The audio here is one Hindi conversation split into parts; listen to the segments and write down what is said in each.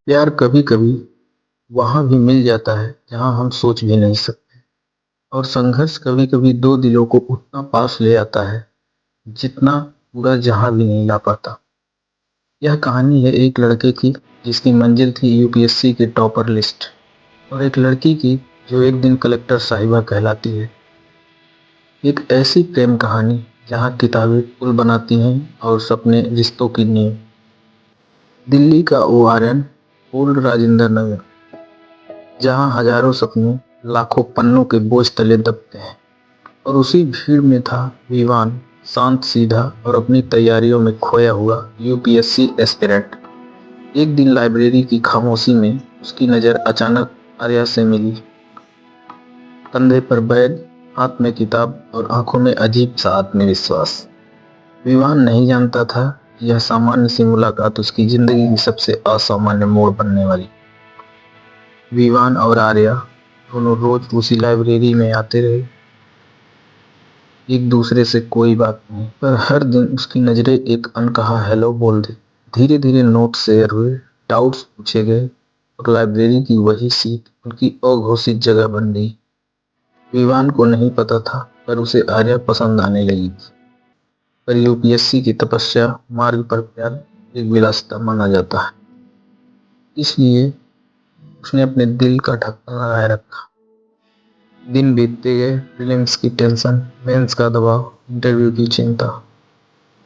प्यार कभी कभी वहां भी मिल जाता है जहां हम सोच भी नहीं सकते। और संघर्ष कभी कभी दो दिलों को उतना पास ले आता है जितना पूरा जहां भी नहीं ला पाता। यह कहानी है एक लड़के की जिसकी मंजिल थी यूपीएससी के टॉपर लिस्ट, और एक लड़की की जो एक दिन कलेक्टर साहिबा कहलाती है। एक ऐसी प्रेम कहानी जहां किताबें पुल बनाती हैं और सपने रिश्तों की नींव। दिल्ली का ओआरएन, ओल्ड राजेंद्र नगर, जहां हजारों सपने लाखों पन्नों के बोझ तले दबते हैं। और उसी भीड़ में था विवान, शांत सीधा और अपनी तैयारियों में खोया हुआ यूपीएससी एस्पिरेंट। एक दिन लाइब्रेरी की खामोशी में उसकी नजर अचानक आर्या से मिली। कंधे पर बैग, हाथ में किताब और आंखों में अजीब सा आत्मविश्वास। विवान नहीं जानता था कि यह सामान्य सी मुलाकात उसकी जिंदगी की सबसे असामान्य मोड़ बनने वाली। विवान और आर्या दोनों रोज उसी लाइब्रेरी में आते रहे। एक दूसरे से कोई बात नहीं, पर हर दिन उसकी नजरें एक अनकहा हेलो बोल दी। धीरे धीरे नोट शेयर हुए, डाउट्स पूछे गए, और लाइब्रेरी की वही सीट उनकी अघोषित जगह बन गई। विवान को नहीं पता था, पर उसे आर्या पसंद आने लगी थी। पर यूपीएससी की तपस्या मार्ग पर प्यार एक विलासिता माना जाता है, इसलिए उसने अपने दिल का ढक्कन लगाए रखा। दिन बीतते गए, प्रीलिम्स की टेंशन, मेंस का दबाव, इंटरव्यू की चिंता,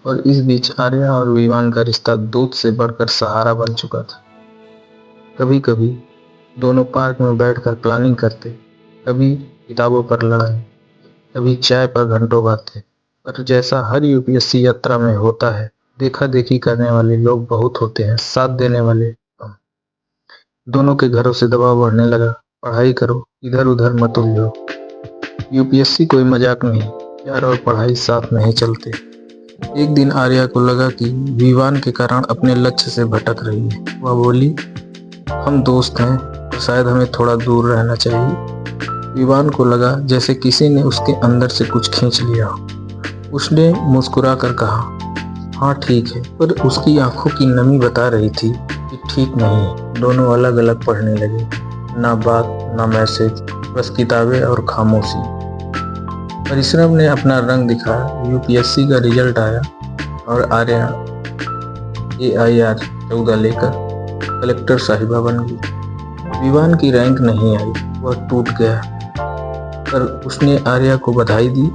और इस बीच आर्या और विवान का रिश्ता दूध से बढ़कर सहारा बन चुका था। कभी कभी दोनों पार्क में बैठकर प्लानिंग करते, कभी किताबों पर लड़ाई, कभी चाय पर घंटों बातें। पर जैसा हर यूपीएससी यात्रा में होता है, देखा देखी करने वाले लोग बहुत होते हैं, साथ देने वाले कम। दोनों के घरों से दबाव बढ़ने लगा, पढ़ाई करो, इधर उधर मत उलझो। यूपीएससी कोई मजाक नहीं, प्यार और पढ़ाई साथ नहीं चलते। एक दिन आर्या को लगा कि विवान के कारण अपने लक्ष्य से भटक रही है। वह बोली, हम दोस्त हैं, तो शायद हमें थोड़ा दूर रहना चाहिए। विवान को लगा जैसे किसी ने उसके अंदर से कुछ खींच लिया। उसने मुस्कुरा कर कहा, हाँ ठीक है, पर उसकी आंखों की नमी बता रही थी कि ठीक नहीं है। दोनों अलग अलग पढ़ने लगे, ना बात ना मैसेज, बस किताबें और खामोशी। परिश्रम ने अपना रंग दिखाया, यूपीएससी का रिजल्ट आया और आर्या AIR 14 लेकर कलेक्टर साहिबा बन गई। विवान की रैंक नहीं आई, वह टूट गया, पर उसने आर्या को बधाई दी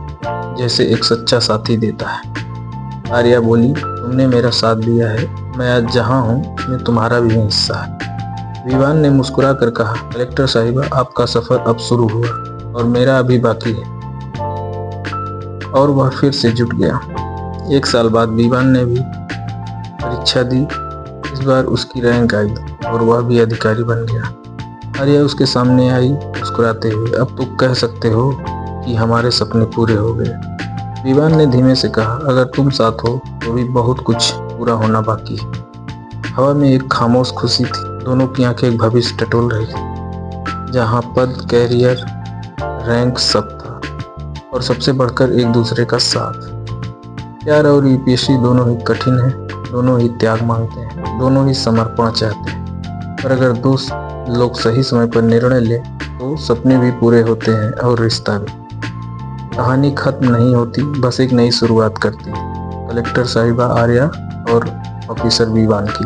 जैसे एक सच्चा साथी देता है। आर्या बोली, तुमने मेरा साथ दिया है, मैं आज जहाँ हूँ उसमें तुम्हारा भी हिस्सा है। विवान ने मुस्कुरा कर कहा, कलेक्टर साहिबा आपका सफर अब शुरू हुआ और मेरा अभी बाकी है। और वह फिर से जुट गया। एक साल बाद विवान ने भी परीक्षा दी। इस बार उसकी रैंक आई और वह भी अधिकारी बन गया। आर्या उसके सामने आई मुस्कुराते हुए, अब तो कह सकते हो कि हमारे सपने पूरे हो गए। विवान ने धीमे से कहा, अगर तुम साथ हो तो भी बहुत कुछ पूरा होना बाकी है। हवा में एक खामोश खुशी थी, दोनों की आंखें एक भविष्य टटोल रही थी जहां पद, कैरियर, रैंक सब था, और सबसे बढ़कर एक दूसरे का साथ। प्यार और यूपीएससी दोनों ही कठिन है, दोनों ही त्याग मांगते हैं, दोनों ही समर्पण चाहते हैं। पर अगर दो लोग सही समय पर निर्णय ले तो सपने भी पूरे होते हैं और रिश्ता भी। कहानी खत्म नहीं होती, बस एक नई शुरुआत करती है। कलेक्टर साहिबा आर्या और ऑफिसर विवान की।